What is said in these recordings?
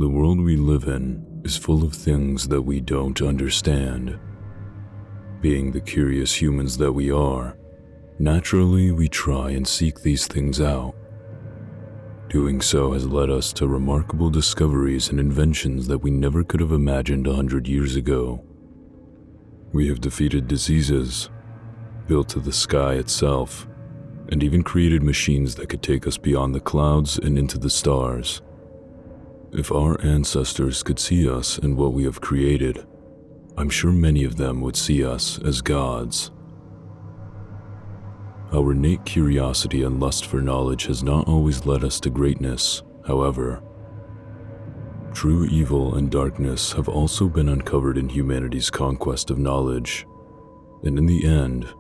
The world we live in is full of things that we don't understand. Being the curious humans that we are, naturally we try and seek these things out. Doing so has led us to remarkable discoveries and inventions that we never could have imagined 100 years ago. We have defeated diseases, built to the sky itself, and even created machines that could take us beyond the clouds and into the stars. If our ancestors could see us and what we have created, I'm sure many of them would see us as gods. Our innate curiosity and lust for knowledge has not always led us to greatness, however. True evil and darkness have also been uncovered in humanity's conquest of knowledge, and in the end,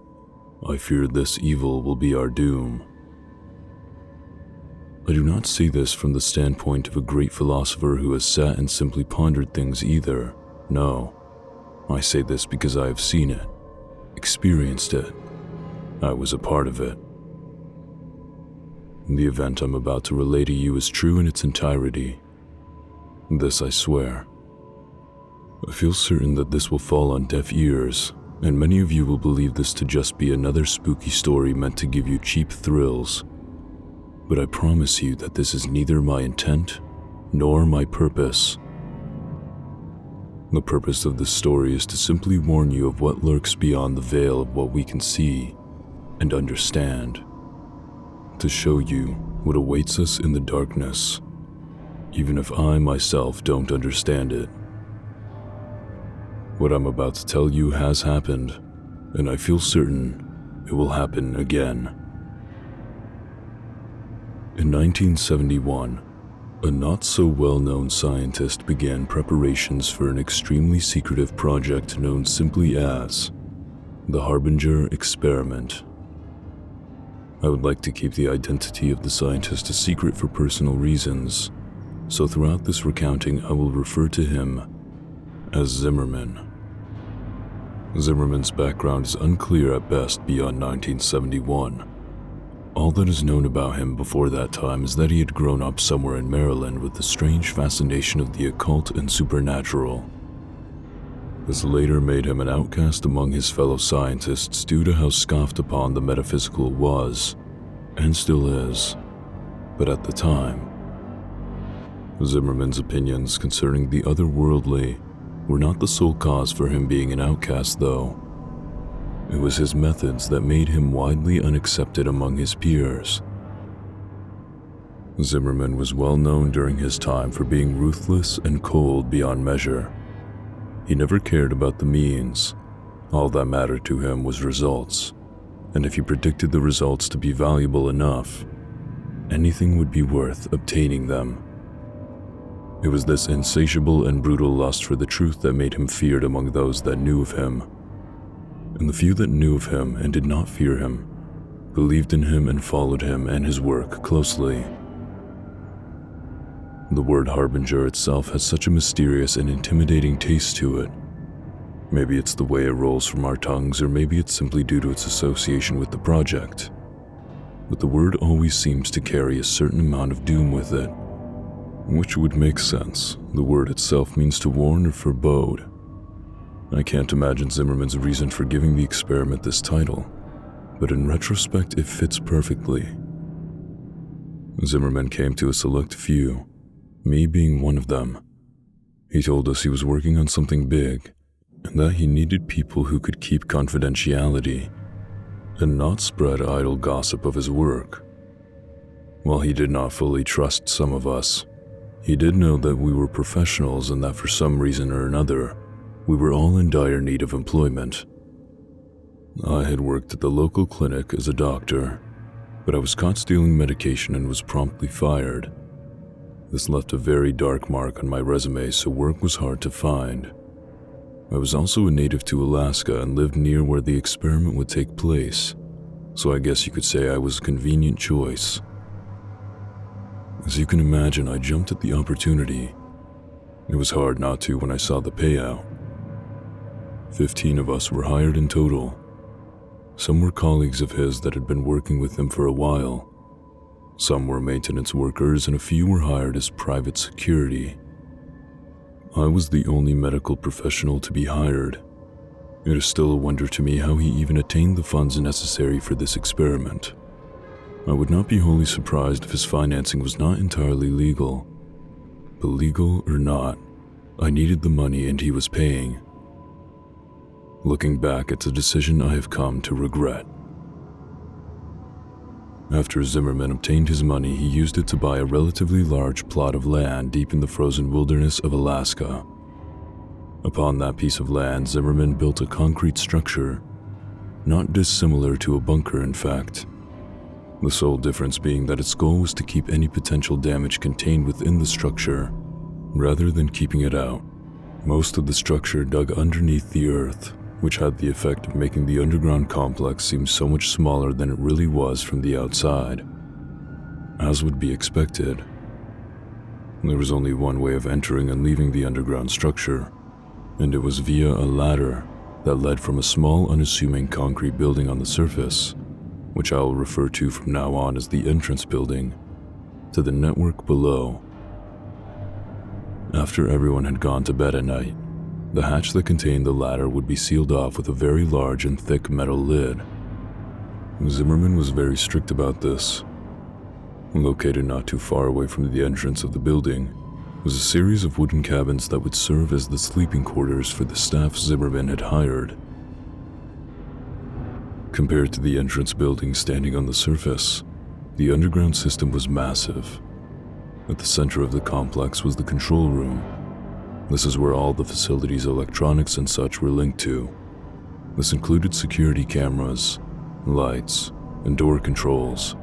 I fear this evil will be our doom. I do not say this from the standpoint of a great philosopher who has sat and simply pondered things either. No, I say this because I have seen it, experienced it. I was a part of it. The event I'm about to relay to you is true in its entirety. This I swear. I feel certain that this will fall on deaf ears, and many of you will believe this to just be another spooky story meant to give you cheap thrills. But I promise you that this is neither my intent nor my purpose. The purpose of this story is to simply warn you of what lurks beyond the veil of what we can see and understand, to show you what awaits us in the darkness, even if I myself don't understand it. What I'm about to tell you has happened, and I feel certain it will happen again. In 1971, a not-so-well-known scientist began preparations for an extremely secretive project known simply as the Harbinger experiment. I would like to keep the identity of the scientist a secret for personal reasons, so throughout this recounting I will refer to him as Zimmerman. Zimmerman's background is unclear at best beyond 1971. All that is known about him before that time is that he had grown up somewhere in Maryland with the strange fascination of the occult and supernatural. This later made him an outcast among his fellow scientists due to how scoffed upon the metaphysical was, and still is. But at the time, Zimmerman's opinions concerning the otherworldly were not the sole cause for him being an outcast, though. It was his methods that made him widely unaccepted among his peers. Zimmerman was well known during his time for being ruthless and cold beyond measure. He never cared about the means. All that mattered to him was results, and if he predicted the results to be valuable enough, anything would be worth obtaining them. It was this insatiable and brutal lust for the truth that made him feared among those that knew of him. And the few that knew of him and did not fear him believed in him and followed him and his work closely. The word Harbinger itself has such a mysterious and intimidating taste to it. Maybe it's the way it rolls from our tongues, or maybe it's simply due to its association with the project. But the word always seems to carry a certain amount of doom with it, which would make sense. The word itself means to warn or forebode. I can't imagine Zimmerman's reason for giving the experiment this title, but in retrospect it fits perfectly. Zimmerman came to a select few, me being one of them. He told us he was working on something big, and that he needed people who could keep confidentiality and not spread idle gossip of his work. While he did not fully trust some of us, he did know that we were professionals and that for some reason or another, we were all in dire need of employment. I had worked at the local clinic as a doctor, but I was caught stealing medication and was promptly fired. This left a very dark mark on my resume, so work was hard to find. I was also a native to Alaska and lived near where the experiment would take place, so I guess you could say I was a convenient choice. As you can imagine, I jumped at the opportunity. It was hard not to when I saw the payout. 15 of us were hired in total. Some were colleagues of his that had been working with him for a while. Some were maintenance workers and a few were hired as private security. I was the only medical professional to be hired. It is still a wonder to me how he even attained the funds necessary for this experiment. I would not be wholly surprised if his financing was not entirely legal. But legal or not, I needed the money and he was paying. Looking back, it's a decision I have come to regret. After Zimmerman obtained his money, he used it to buy a relatively large plot of land deep in the frozen wilderness of Alaska. Upon that piece of land, Zimmerman built a concrete structure, not dissimilar to a bunker in fact. The sole difference being that its goal was to keep any potential damage contained within the structure, rather than keeping it out. Most of the structure dug underneath the earth, which had the effect of making the underground complex seem so much smaller than it really was from the outside. As would be expected, there was only one way of entering and leaving the underground structure, and it was via a ladder that led from a small unassuming concrete building on the surface, which I will refer to from now on as the entrance building, to the network below. After everyone had gone to bed at night, the hatch that contained the ladder would be sealed off with a very large and thick metal lid. Zimmerman was very strict about this. Located not too far away from the entrance of the building was a series of wooden cabins that would serve as the sleeping quarters for the staff Zimmerman had hired. Compared to the entrance building standing on the surface, the underground system was massive. At the center of the complex was the control room. This is where all the facility's electronics and such were linked to. This included security cameras, lights, and door controls.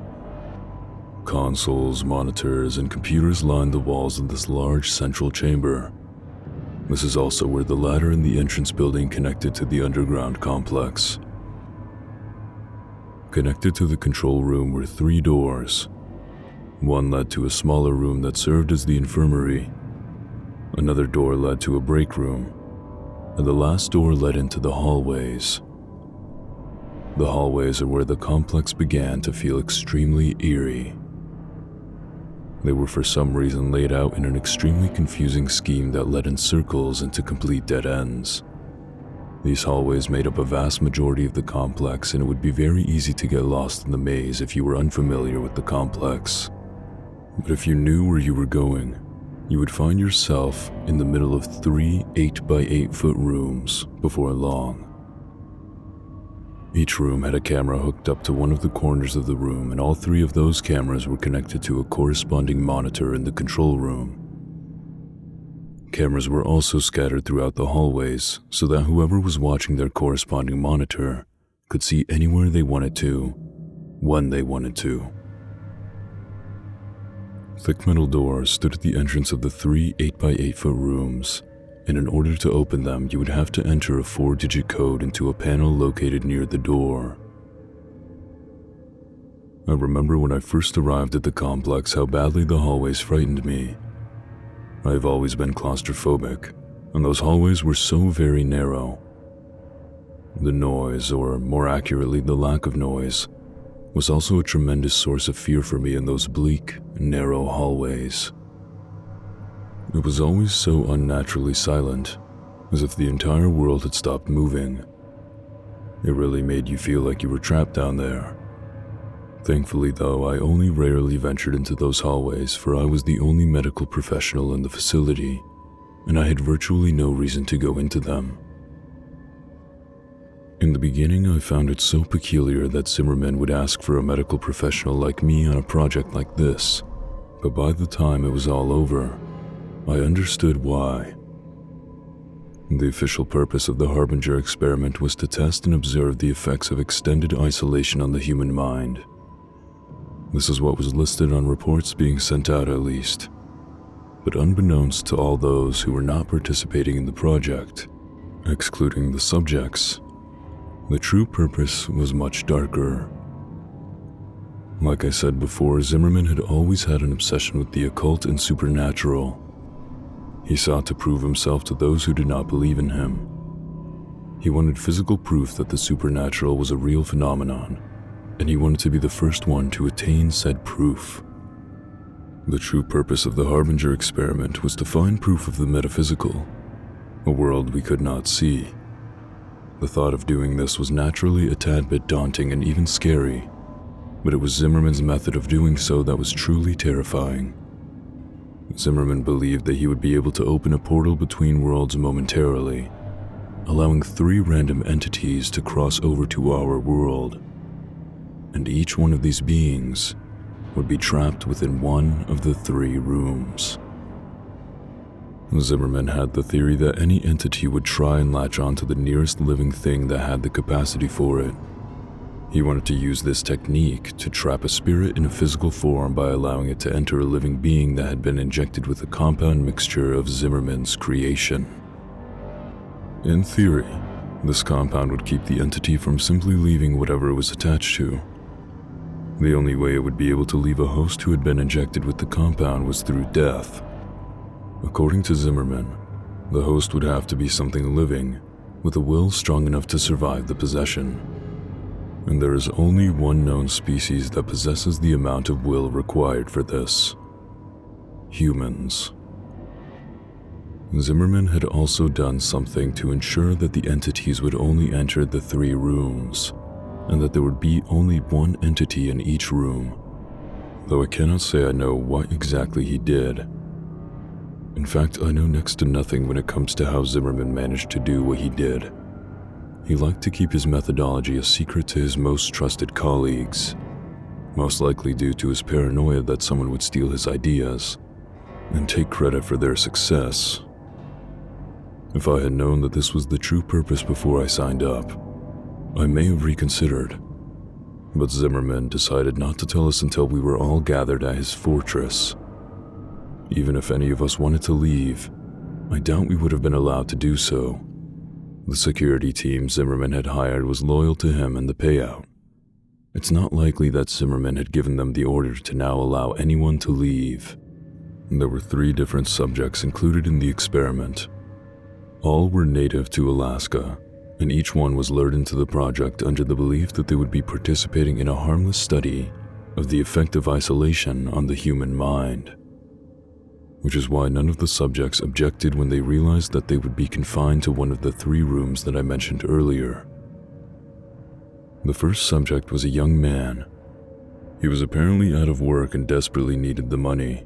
Consoles, monitors, and computers lined the walls of this large central chamber. This is also where the ladder in the entrance building connected to the underground complex. Connected to the control room were 3 doors. One led to a smaller room that served as the infirmary. Another door led to a break room, and the last door led into the hallways. The hallways are where the complex began to feel extremely eerie. They were for some reason laid out in an extremely confusing scheme that led in circles into complete dead ends. These hallways made up a vast majority of the complex, and it would be very easy to get lost in the maze if you were unfamiliar with the complex. But if you knew where you were going, you would find yourself in the middle of 3 8-by-8-foot rooms before long. Each room had a camera hooked up to one of the corners of the room, and all 3 of those cameras were connected to a corresponding monitor in the control room. Cameras were also scattered throughout the hallways so that whoever was watching their corresponding monitor could see anywhere they wanted to, when they wanted to. Thick metal doors stood at the entrance of the 3 8-by-8-foot rooms, and in order to open them, you would have to enter a 4-digit code into a panel located near the door. I remember when I first arrived at the complex how badly the hallways frightened me. I have always been claustrophobic, and those hallways were so very narrow. The noise, or more accurately the lack of noise, was also a tremendous source of fear for me in those bleak, narrow hallways. It was always so unnaturally silent, as if the entire world had stopped moving. It really made you feel like you were trapped down there. Thankfully, though, I only rarely ventured into those hallways, for I was the only medical professional in the facility, and I had virtually no reason to go into them. In the beginning, I found it so peculiar that Zimmerman would ask for a medical professional like me on a project like this, but by the time it was all over, I understood why. The official purpose of the Harbinger experiment was to test and observe the effects of extended isolation on the human mind. This is what was listed on reports being sent out at least. But unbeknownst to all those who were not participating in the project, excluding the subjects, the true purpose was much darker. Like I said before, Zimmerman had always had an obsession with the occult and supernatural. He sought to prove himself to those who did not believe in him. He wanted physical proof that the supernatural was a real phenomenon, and he wanted to be the first one to attain said proof. The true purpose of the Harbinger experiment was to find proof of the metaphysical, a world we could not see. The thought of doing this was naturally a tad bit daunting and even scary, but it was Zimmerman's method of doing so that was truly terrifying. Zimmerman believed that he would be able to open a portal between worlds momentarily, allowing 3 random entities to cross over to our world, and each one of these beings would be trapped within one of the 3 rooms. Zimmerman had the theory that any entity would try and latch onto the nearest living thing that had the capacity for it. He wanted to use this technique to trap a spirit in a physical form by allowing it to enter a living being that had been injected with a compound mixture of Zimmerman's creation. In theory, this compound would keep the entity from simply leaving whatever it was attached to. The only way it would be able to leave a host who had been injected with the compound was through death. According to Zimmerman, the host would have to be something living, with a will strong enough to survive the possession. And there is only one known species that possesses the amount of will required for this: humans. Zimmerman had also done something to ensure that the entities would only enter the 3 rooms, and that there would be only one entity in each room, though I cannot say I know what exactly he did. In fact, I know next to nothing when it comes to how Zimmerman managed to do what he did. He liked to keep his methodology a secret to his most trusted colleagues, most likely due to his paranoia that someone would steal his ideas and take credit for their success. If I had known that this was the true purpose before I signed up, I may have reconsidered, but Zimmerman decided not to tell us until we were all gathered at his fortress. Even if any of us wanted to leave, I doubt we would have been allowed to do so. The security team Zimmerman had hired was loyal to him and the payout. It's not likely that Zimmerman had given them the order to now allow anyone to leave. There were 3 different subjects included in the experiment. All were native to Alaska, and each one was lured into the project under the belief that they would be participating in a harmless study of the effect of isolation on the human mind. Which is why none of the subjects objected when they realized that they would be confined to one of the 3 rooms that I mentioned earlier. The first subject was a young man. He was apparently out of work and desperately needed the money.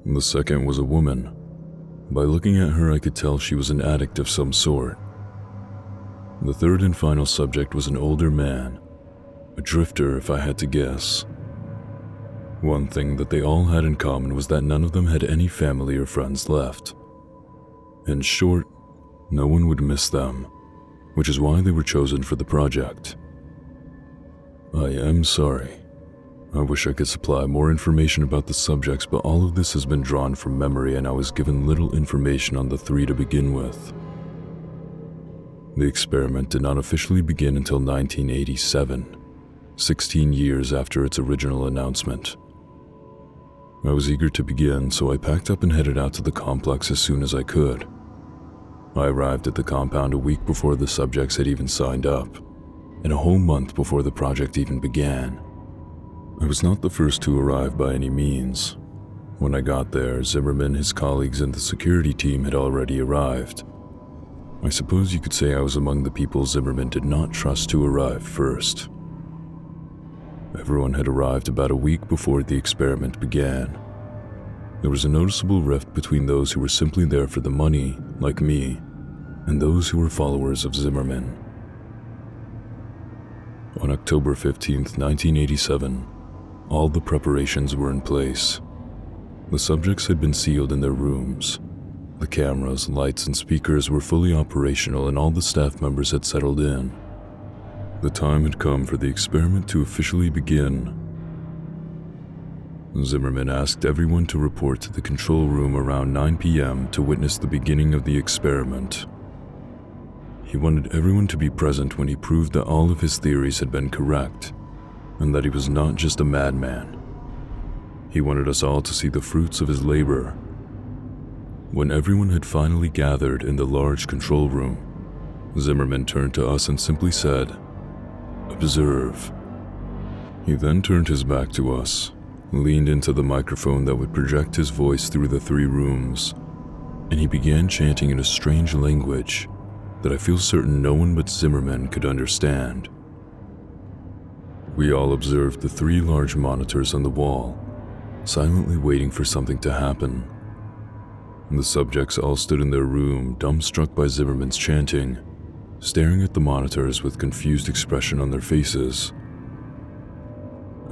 The second was a woman. By looking at her, I could tell she was an addict of some sort. The third and final subject was an older man, a drifter if I had to guess. One thing that they all had in common was that none of them had any family or friends left. In short, no one would miss them, which is why they were chosen for the project. I am sorry. I wish I could supply more information about the subjects, but all of this has been drawn from memory and I was given little information on the 3 to begin with. The experiment did not officially begin until 1987, 16 years after its original announcement. I was eager to begin, so I packed up and headed out to the complex as soon as I could. I arrived at the compound a week before the subjects had even signed up, and a whole month before the project even began. I was not the first to arrive by any means. When I got there, Zimmerman, his colleagues, and the security team had already arrived. I suppose you could say I was among the people Zimmerman did not trust to arrive first. Everyone had arrived about a week before the experiment began. There was a noticeable rift between those who were simply there for the money, like me, and those who were followers of Zimmerman. On October 15th, 1987, all the preparations were in place. The subjects had been sealed in their rooms. The cameras, lights, and speakers were fully operational and all the staff members had settled in. The time had come for the experiment to officially begin. Zimmerman asked everyone to report to the control room around 9 p.m. to witness the beginning of the experiment. He wanted everyone to be present when he proved that all of his theories had been correct, and that he was not just a madman. He wanted us all to see the fruits of his labor. When everyone had finally gathered in the large control room, Zimmerman turned to us and simply said, "Observe." He then turned his back to us, leaned into the microphone that would project his voice through the 3 rooms, and he began chanting in a strange language that I feel certain no one but Zimmerman could understand. We all observed the 3 large monitors on the wall, silently waiting for something to happen. The subjects all stood in their room, dumbstruck by Zimmerman's chanting, staring at the monitors with confused expression on their faces.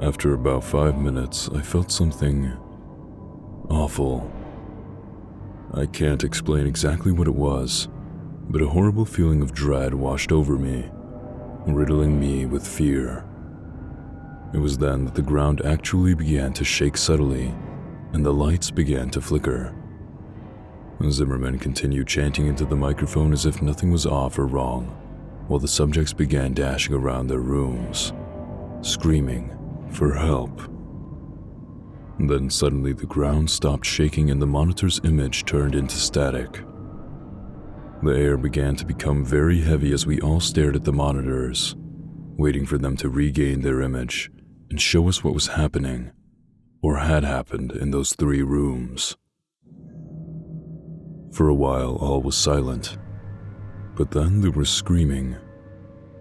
After about 5 minutes, I felt something awful. I can't explain exactly what it was, but a horrible feeling of dread washed over me, riddling me with fear. It was then that the ground actually began to shake subtly, and the lights began to flicker. Zimmerman continued chanting into the microphone as if nothing was off or wrong, while the subjects began dashing around their rooms, screaming for help. Then suddenly the ground stopped shaking and the monitor's image turned into static. The air began to become very heavy as we all stared at the monitors, waiting for them to regain their image and show us what was happening, or had happened in those 3 rooms. For a while, all was silent, but then there was screaming.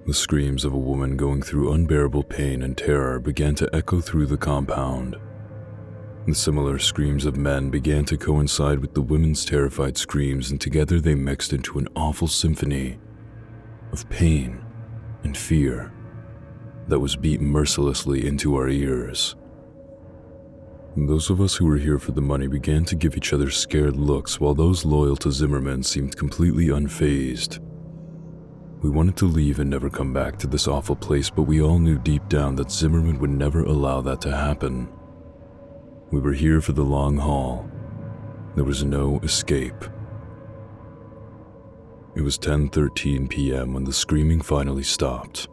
The screams of a woman going through unbearable pain and terror began to echo through the compound. The similar screams of men began to coincide with the women's terrified screams, and together they mixed into an awful symphony of pain and fear that was beat mercilessly into our ears. Those of us who were here for the money began to give each other scared looks, while those loyal to Zimmerman seemed completely unfazed. We wanted to leave and never come back to this awful place, but we all knew deep down that Zimmerman would never allow that to happen. We were here for the long haul. There was no escape. It was 10:13 p.m. when the screaming finally stopped.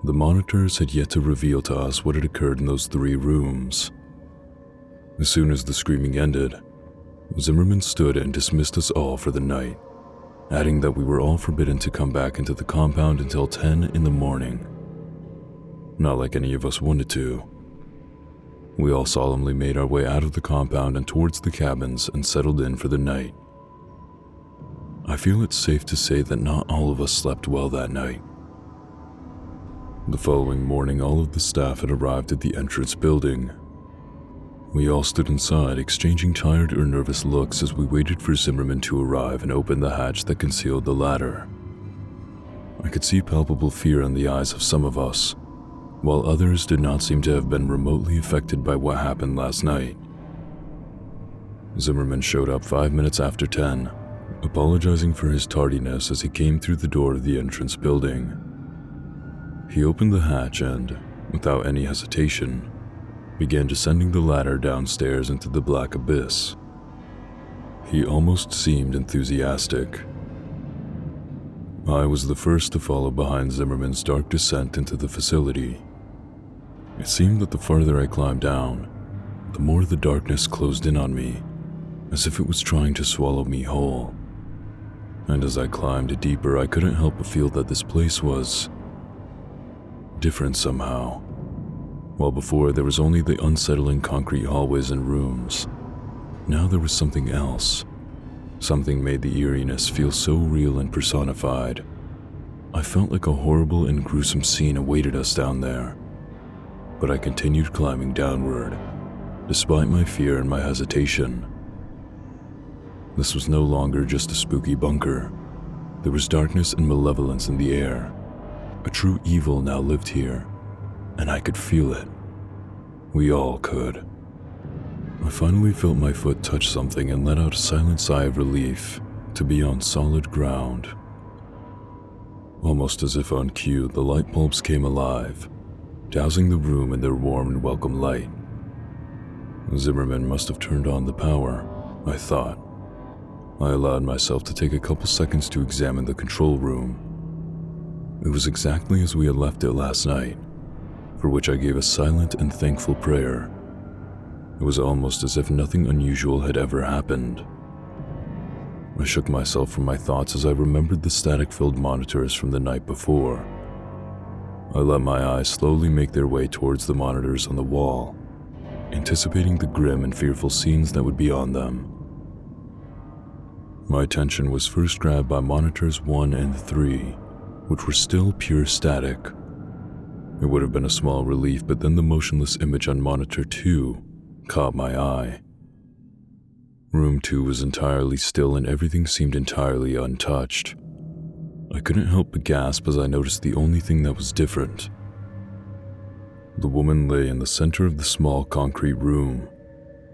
The monitors had yet to reveal to us what had occurred in those 3 rooms. As soon as the screaming ended, Zimmerman stood and dismissed us all for the night, adding that we were all forbidden to come back into the compound until 10 in the morning. Not like any of us wanted to. We all solemnly made our way out of the compound and towards the cabins and settled in for the night. I feel it's safe to say that not all of us slept well that night. The following morning, all of the staff had arrived at the entrance building. We all stood inside, exchanging tired or nervous looks as we waited for Zimmerman to arrive and open the hatch that concealed the ladder. I could see palpable fear in the eyes of some of us, while others did not seem to have been remotely affected by what happened last night. Zimmerman showed up 5 minutes after 10, apologizing for his tardiness as he came through the door of the entrance building. He opened the hatch and, without any hesitation, began descending the ladder downstairs into the black abyss. He almost seemed enthusiastic. I was the first to follow behind Zimmerman's dark descent into the facility. It seemed that the farther I climbed down, the more the darkness closed in on me, as if it was trying to swallow me whole. And as I climbed deeper, I couldn't help but feel that this place was different somehow. While before there was only the unsettling concrete hallways and rooms, now there was something else. Something made the eeriness feel so real and personified. I felt like a horrible and gruesome scene awaited us down there. But I continued climbing downward, despite my fear and my hesitation. This was no longer just a spooky bunker. There was darkness and malevolence in the air. A true evil now lived here, and I could feel it. We all could. I finally felt my foot touch something and let out a silent sigh of relief to be on solid ground. Almost as if on cue, the light bulbs came alive, dousing the room in their warm and welcome light. Zimmerman must have turned on the power, I thought. I allowed myself to take a couple seconds to examine the control room. It was exactly as we had left it last night, for which I gave a silent and thankful prayer. It was almost as if nothing unusual had ever happened. I shook myself from my thoughts as I remembered the static-filled monitors from the night before. I let my eyes slowly make their way towards the monitors on the wall, anticipating the grim and fearful scenes that would be on them. My attention was first grabbed by monitors 1 and 3, which were still pure static. It would have been a small relief, but then the motionless image on monitor 2 caught my eye. Room 2 was entirely still and everything seemed entirely untouched. I couldn't help but gasp as I noticed the only thing that was different. The woman lay in the center of the small concrete room.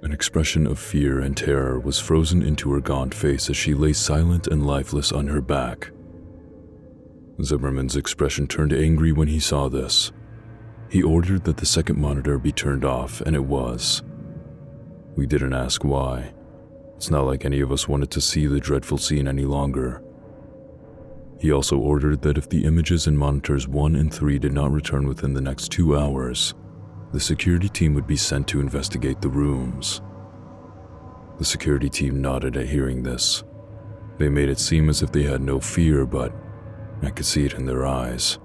An expression of fear and terror was frozen into her gaunt face as she lay silent and lifeless on her back. Zimmerman's expression turned angry when he saw this. He ordered that the second monitor be turned off, and it was. We didn't ask why. It's not like any of us wanted to see the dreadful scene any longer. He also ordered that if the images in monitors 1 and 3 did not return within the next 2 hours, the security team would be sent to investigate the rooms. The security team nodded at hearing this. They made it seem as if they had no fear, but I could see it in their eyes.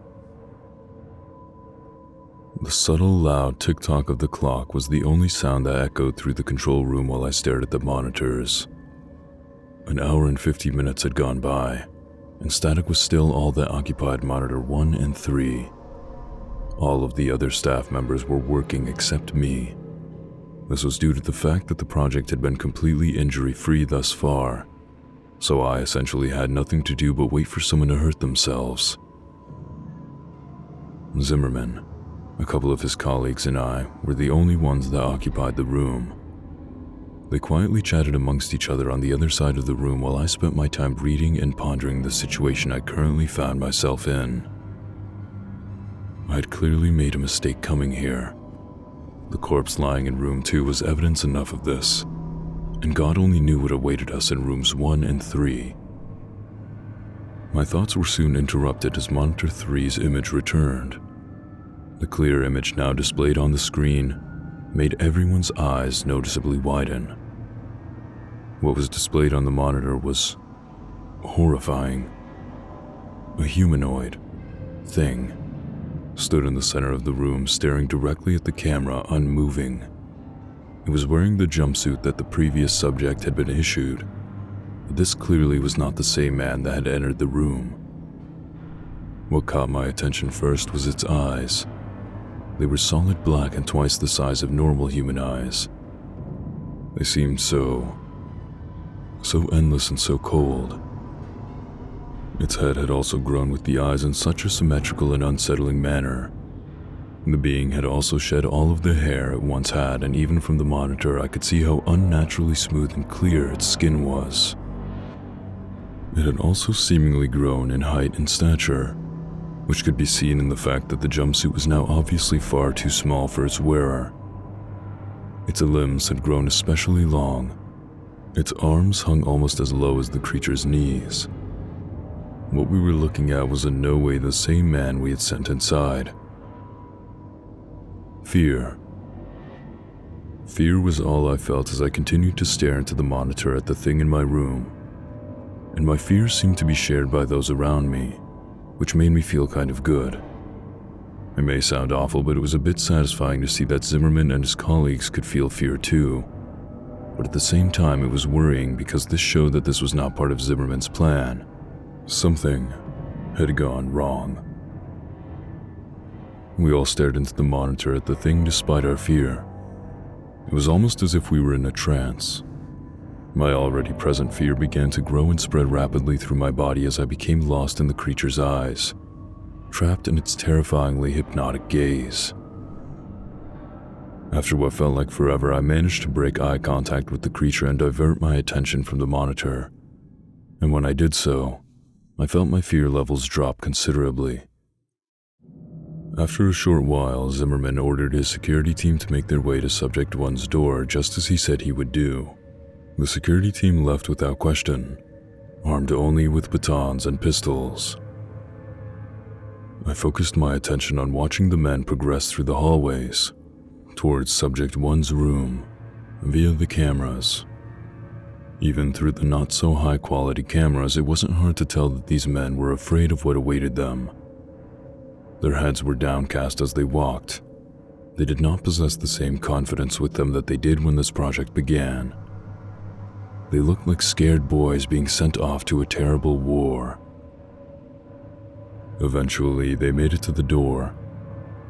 The subtle, loud tick-tock of the clock was the only sound that echoed through the control room while I stared at the monitors. An hour and 50 minutes had gone by, and static was still all that occupied monitor 1 and 3. All of the other staff members were working except me. This was due to the fact that the project had been completely injury-free thus far, so I essentially had nothing to do but wait for someone to hurt themselves. Zimmerman, a couple of his colleagues, and I were the only ones that occupied the room. They quietly chatted amongst each other on the other side of the room while I spent my time reading and pondering the situation I currently found myself in. I had clearly made a mistake coming here. The corpse lying in room 2 was evidence enough of this, and God only knew what awaited us in rooms 1 and 3. My thoughts were soon interrupted as monitor 3's image returned. The clear image now displayed on the screen made everyone's eyes noticeably widen. What was displayed on the monitor was horrifying. A humanoid thing stood in the center of the room, staring directly at the camera, unmoving. It was wearing the jumpsuit that the previous subject had been issued, but this clearly was not the same man that had entered the room. What caught my attention first was its eyes. They were solid black and twice the size of normal human eyes. They seemed so endless and so cold. Its head had also grown with the eyes in such a symmetrical and unsettling manner. The being had also shed all of the hair it once had, and even from the monitor I could see how unnaturally smooth and clear its skin was. It had also seemingly grown in height and stature, which could be seen in the fact that the jumpsuit was now obviously far too small for its wearer. Its limbs had grown especially long. Its arms hung almost as low as the creature's knees. What we were looking at was in no way the same man we had sent inside. Fear. Fear was all I felt as I continued to stare into the monitor at the thing in my room, and my fear seemed to be shared by those around me, which made me feel kind of good. It may sound awful, but it was a bit satisfying to see that Zimmerman and his colleagues could feel fear too. But at the same time, it was worrying because this showed that this was not part of Zimmerman's plan. Something had gone wrong. We all stared into the monitor at the thing despite our fear. It was almost as if we were in a trance. My already present fear began to grow and spread rapidly through my body as I became lost in the creature's eyes, trapped in its terrifyingly hypnotic gaze. After what felt like forever, I managed to break eye contact with the creature and divert my attention from the monitor. And when I did so, I felt my fear levels drop considerably. After a short while, Zimmerman ordered his security team to make their way to Subject 1's door just as he said he would do. The security team left without question, armed only with batons and pistols. I focused my attention on watching the men progress through the hallways towards Subject 1's room via the cameras. Even through the not-so-high-quality cameras, it wasn't hard to tell that these men were afraid of what awaited them. Their heads were downcast as they walked, They did not possess the same confidence with them that they did when this project began. They looked like scared boys being sent off to a terrible war. Eventually, they made it to the door.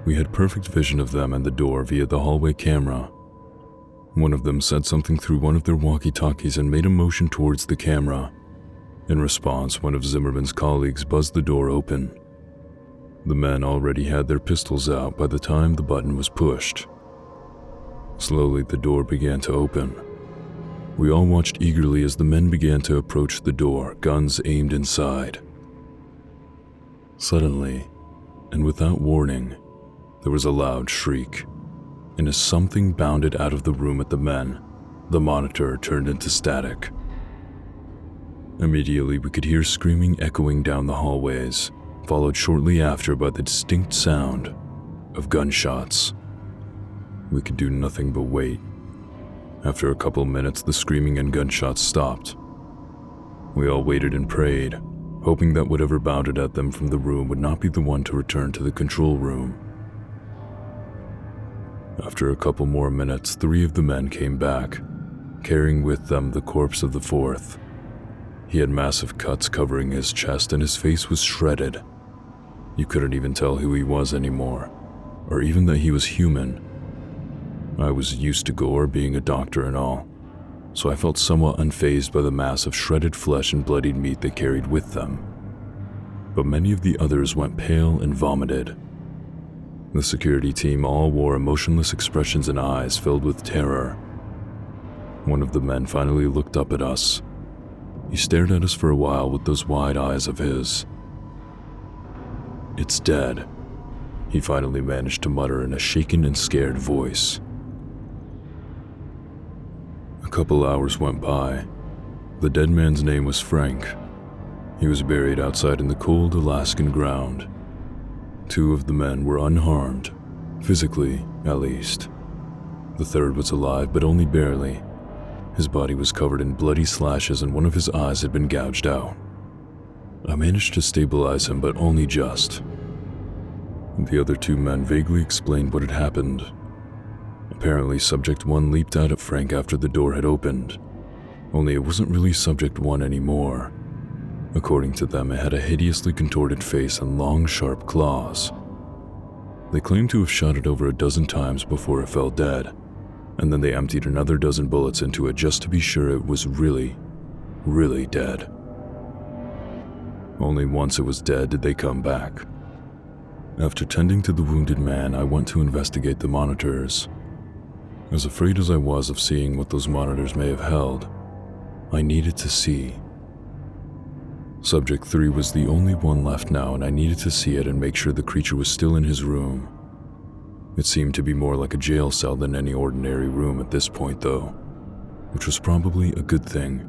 We had perfect vision of them and the door via the hallway camera. One of them said something through one of their walkie-talkies and made a motion towards the camera. In response, one of Zimmerman's colleagues buzzed the door open. The men already had their pistols out by the time the button was pushed. Slowly, the door began to open. We all watched eagerly as the men began to approach the door, guns aimed inside. Suddenly, and without warning, there was a loud shriek, and as something bounded out of the room at the men, the monitor turned into static. Immediately, we could hear screaming echoing down the hallways, followed shortly after by the distinct sound of gunshots. We could do nothing but wait. After a couple minutes, the screaming and gunshots stopped. We all waited and prayed, hoping that whatever bounded at them from the room would not be the one to return to the control room. After a couple more minutes, 3 of the men came back, carrying with them the corpse of the 4th. He had massive cuts covering his chest and his face was shredded. You couldn't even tell who he was anymore, or even that he was human. I was used to gore, being a doctor and all, so I felt somewhat unfazed by the mass of shredded flesh and bloodied meat they carried with them. But many of the others went pale and vomited. The security team all wore emotionless expressions and eyes filled with terror. One of the men finally looked up at us. He stared at us for a while with those wide eyes of his. "It's dead," he finally managed to mutter in a shaken and scared voice. A couple hours went by. The dead man's name was Frank. He was buried outside in the cold Alaskan ground. 2 of the men were unharmed, physically at least. The 3rd was alive, but only barely. His body was covered in bloody slashes and one of his eyes had been gouged out. I managed to stabilize him, but only just. The other 2 men vaguely explained what had happened. Apparently, Subject 1 leaped out at Frank after the door had opened, only it wasn't really Subject 1 anymore. According to them, it had a hideously contorted face and long, sharp claws. They claimed to have shot it over a dozen times before it fell dead, and then they emptied another dozen bullets into it just to be sure it was really, really dead. Only once it was dead did they come back. After tending to the wounded man, I went to investigate the monitors. As afraid as I was of seeing what those monitors may have held, I needed to see. Subject 3 was the only one left now, and I needed to see it and make sure the creature was still in his room. It seemed to be more like a jail cell than any ordinary room at this point, though, which was probably a good thing.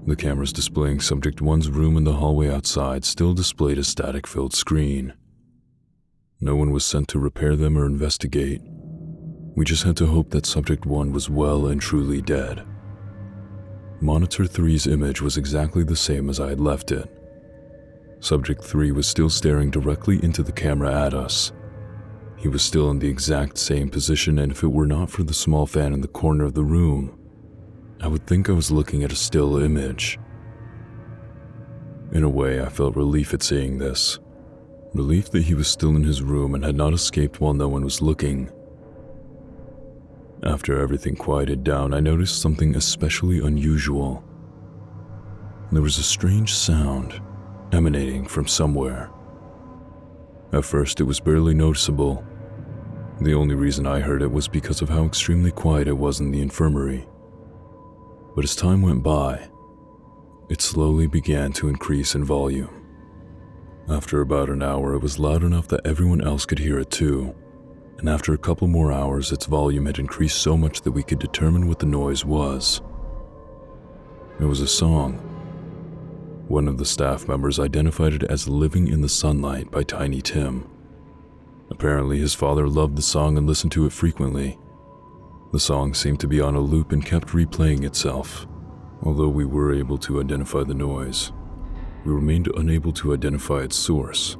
The cameras displaying Subject 1's room in the hallway outside still displayed a static-filled screen. No one was sent to repair them or investigate. We just had to hope that Subject 1 was well and truly dead. Monitor 3's image was exactly the same as I had left it. Subject 3 was still staring directly into the camera at us. He was still in the exact same position, and if it were not for the small fan in the corner of the room, I would think I was looking at a still image. In a way, I felt relief at seeing this. Relief that he was still in his room and had not escaped while no one was looking. After everything quieted down, I noticed something especially unusual. There was a strange sound emanating from somewhere. At first, it was barely noticeable. The only reason I heard it was because of how extremely quiet it was in the infirmary. But as time went by, it slowly began to increase in volume. After about an hour, it was loud enough that everyone else could hear it too. And after a couple more hours, its volume had increased so much that we could determine what the noise was. It was a song. One of the staff members identified it as "Living in the Sunlight" by Tiny Tim. Apparently, his father loved the song and listened to it frequently. The song seemed to be on a loop and kept replaying itself. Although we were able to identify the noise, we remained unable to identify its source.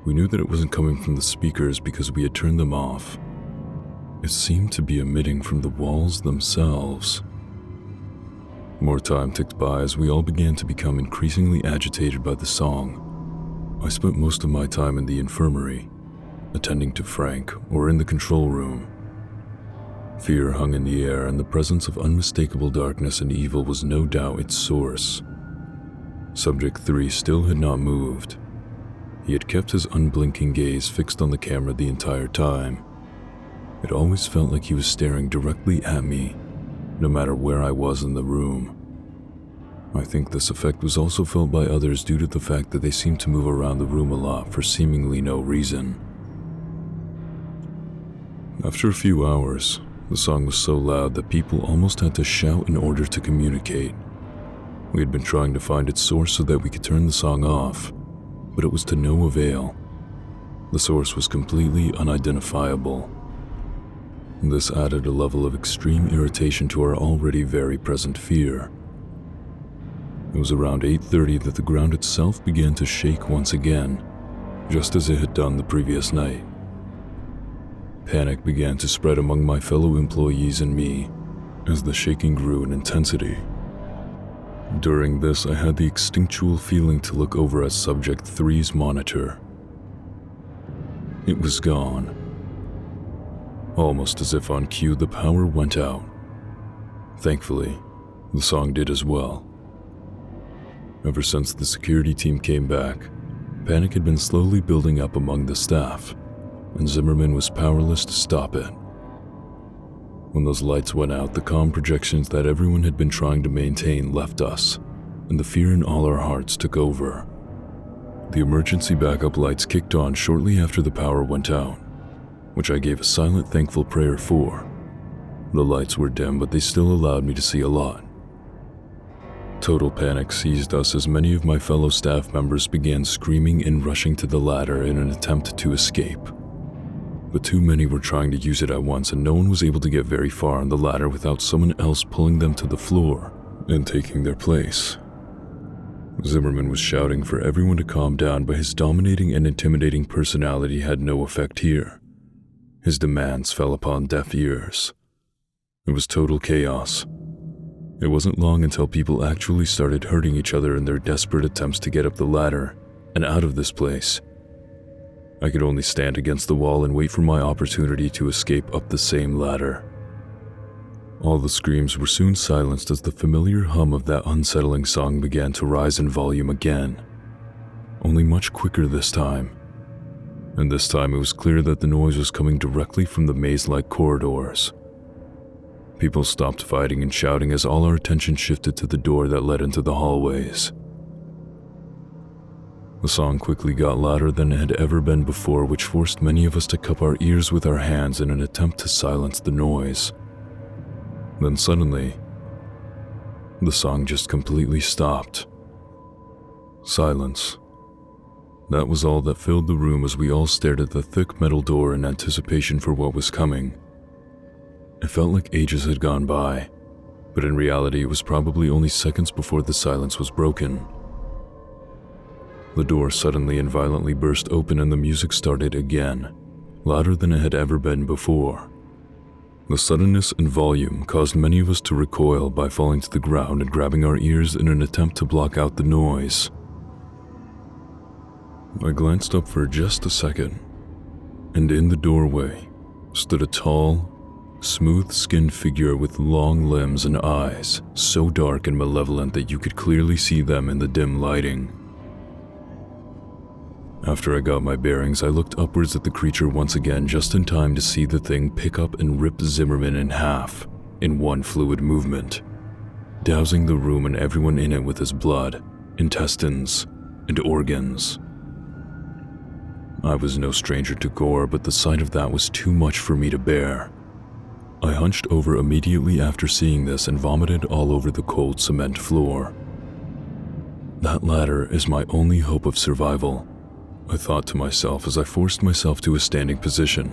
We knew that it wasn't coming from the speakers because we had turned them off. It seemed to be emitting from the walls themselves. More time ticked by as we all began to become increasingly agitated by the song. I spent most of my time in the infirmary, attending to Frank, or in the control room. Fear hung in the air, and the presence of unmistakable darkness and evil was no doubt its source. Subject 3 still had not moved. He had kept his unblinking gaze fixed on the camera the entire time. It always felt like he was staring directly at me, no matter where I was in the room. I think this effect was also felt by others due to the fact that they seemed to move around the room a lot for seemingly no reason. After a few hours, the song was so loud that people almost had to shout in order to communicate. We had been trying to find its source so that we could turn the song off, but it was to no avail. The source was completely unidentifiable. This added a level of extreme irritation to our already very present fear. It was around 8:30 that the ground itself began to shake once again, just as it had done the previous night. Panic began to spread among my fellow employees and me as the shaking grew in intensity. During this, I had the instinctual feeling to look over at Subject 3's monitor. It was gone. Almost as if on cue, the power went out. Thankfully, the song did as well. Ever since the security team came back, panic had been slowly building up among the staff, and Zimmerman was powerless to stop it. When those lights went out, the calm projections that everyone had been trying to maintain left us, and the fear in all our hearts took over. The emergency backup lights kicked on shortly after the power went out, which I gave a silent, thankful prayer for. The lights were dim, but they still allowed me to see a lot. Total panic seized us as many of my fellow staff members began screaming and rushing to the ladder in an attempt to escape. But too many were trying to use it at once, and no one was able to get very far on the ladder without someone else pulling them to the floor and taking their place. Zimmerman was shouting for everyone to calm down, but his dominating and intimidating personality had no effect here. His demands fell upon deaf ears. It was total chaos. It wasn't long until people actually started hurting each other in their desperate attempts to get up the ladder and out of this place. I could only stand against the wall and wait for my opportunity to escape up the same ladder. All the screams were soon silenced as the familiar hum of that unsettling song began to rise in volume again, only much quicker this time. And this time it was clear that the noise was coming directly from the maze-like corridors. People stopped fighting and shouting as all our attention shifted to the door that led into the hallways. The song quickly got louder than it had ever been before, which forced many of us to cup our ears with our hands in an attempt to silence the noise. Then suddenly, the song just completely stopped. Silence. That was all that filled the room as we all stared at the thick metal door in anticipation for what was coming. It felt like ages had gone by, but in reality it was probably only seconds before the silence was broken. The door suddenly and violently burst open and the music started again, louder than it had ever been before. The suddenness and volume caused many of us to recoil by falling to the ground and grabbing our ears in an attempt to block out the noise. I glanced up for just a second, and in the doorway stood a tall, smooth-skinned figure with long limbs and eyes so dark and malevolent that you could clearly see them in the dim lighting. After I got my bearings, I looked upwards at the creature once again just in time to see the thing pick up and rip Zimmerman in half in one fluid movement, dousing the room and everyone in it with his blood, intestines, and organs. I was no stranger to gore, but the sight of that was too much for me to bear. I hunched over immediately after seeing this and vomited all over the cold cement floor. That ladder is my only hope of survival, I thought to myself as I forced myself to a standing position.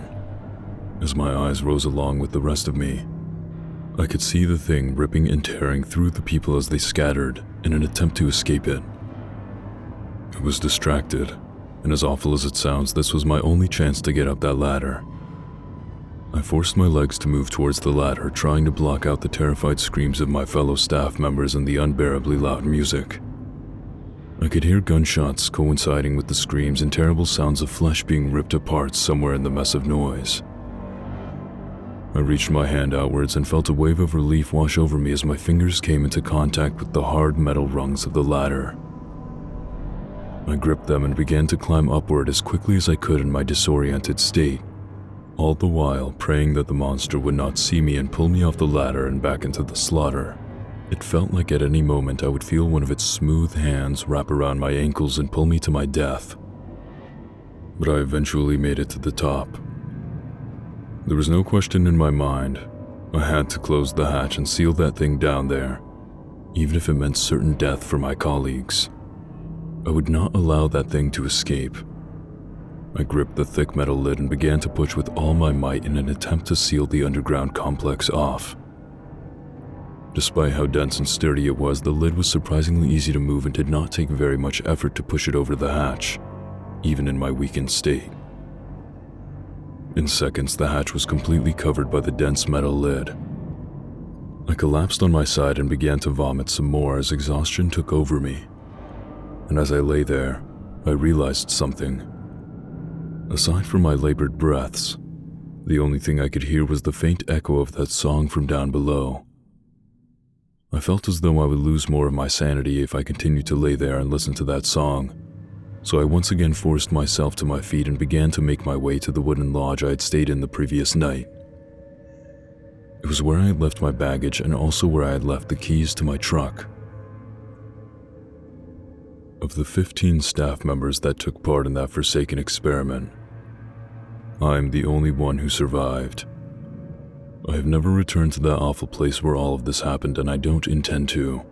As my eyes rose along with the rest of me, I could see the thing ripping and tearing through the people as they scattered in an attempt to escape it. It was distracted, and as awful as it sounds, this was my only chance to get up that ladder. I forced my legs to move towards the ladder, trying to block out the terrified screams of my fellow staff members and the unbearably loud music. I could hear gunshots coinciding with the screams and terrible sounds of flesh being ripped apart somewhere in the mess of noise. I reached my hand outwards and felt a wave of relief wash over me as my fingers came into contact with the hard metal rungs of the ladder. I gripped them and began to climb upward as quickly as I could in my disoriented state, all the while praying that the monster would not see me and pull me off the ladder and back into the slaughter. It felt like at any moment I would feel one of its smooth hands wrap around my ankles and pull me to my death. But I eventually made it to the top. There was no question in my mind. I had to close the hatch and seal that thing down there, even if it meant certain death for my colleagues. I would not allow that thing to escape. I gripped the thick metal lid and began to push with all my might in an attempt to seal the underground complex off. Despite how dense and sturdy it was, the lid was surprisingly easy to move and did not take very much effort to push it over the hatch, even in my weakened state. In seconds, the hatch was completely covered by the dense metal lid. I collapsed on my side and began to vomit some more as exhaustion took over me. And as I lay there, I realized something. Aside from my labored breaths, the only thing I could hear was the faint echo of that song from down below. I felt as though I would lose more of my sanity if I continued to lay there and listen to that song, so I once again forced myself to my feet and began to make my way to the wooden lodge I had stayed in the previous night. It was where I had left my baggage and also where I had left the keys to my truck. Of the 15 staff members that took part in that forsaken experiment, I am the only one who survived. I have never returned to that awful place where all of this happened, and I don't intend to.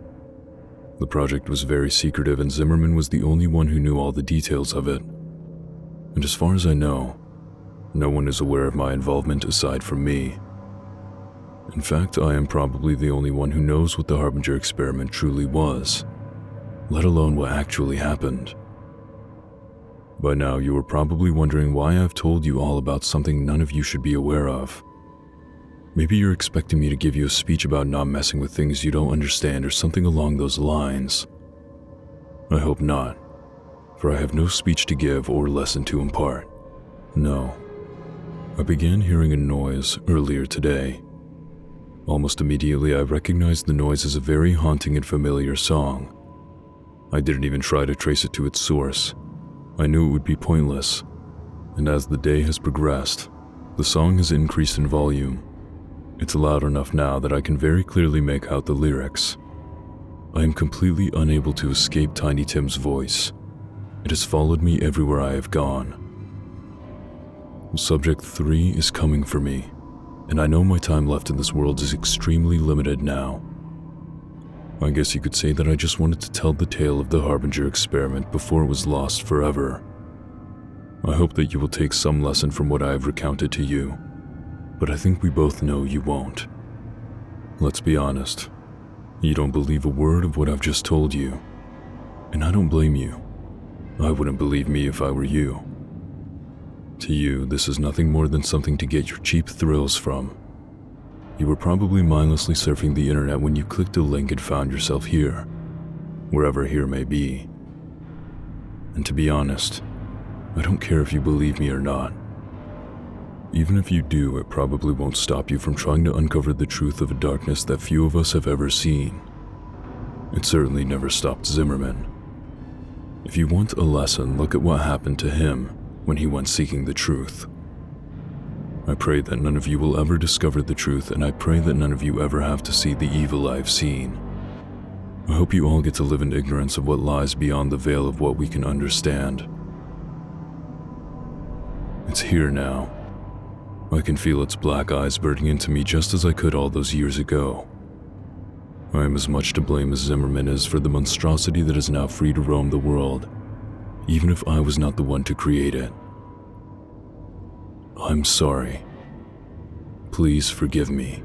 The project was very secretive, and Zimmerman was the only one who knew all the details of it. And as far as I know, no one is aware of my involvement aside from me. In fact, I am probably the only one who knows what the Harbinger experiment truly was, let alone what actually happened. By now, you are probably wondering why I've told you all about something none of you should be aware of. Maybe you're expecting me to give you a speech about not messing with things you don't understand or something along those lines. I hope not, for I have no speech to give or lesson to impart. No. I began hearing a noise earlier today. Almost immediately, I recognized the noise as a very haunting and familiar song. I didn't even try to trace it to its source. I knew it would be pointless, and as the day has progressed, the song has increased in volume. It's loud enough now that I can very clearly make out the lyrics. I am completely unable to escape Tiny Tim's voice. It has followed me everywhere I have gone. Subject 3 is coming for me, and I know my time left in this world is extremely limited now. I guess you could say that I just wanted to tell the tale of the Harbinger experiment before it was lost forever. I hope that you will take some lesson from what I have recounted to you, but I think we both know you won't. Let's be honest, you don't believe a word of what I've just told you, and I don't blame you. I wouldn't believe me if I were you. To you, this is nothing more than something to get your cheap thrills from. You were probably mindlessly surfing the internet when you clicked a link and found yourself here, wherever here may be. And to be honest, I don't care if you believe me or not. Even if you do, it probably won't stop you from trying to uncover the truth of a darkness that few of us have ever seen. It certainly never stopped Zimmerman. If you want a lesson, look at what happened to him when he went seeking the truth. I pray that none of you will ever discover the truth, and I pray that none of you ever have to see the evil I have seen. I hope you all get to live in ignorance of what lies beyond the veil of what we can understand. It's here now. I can feel its black eyes burning into me just as I could all those years ago. I am as much to blame as Zimmerman is for the monstrosity that is now free to roam the world, even if I was not the one to create it. I'm sorry. Please forgive me.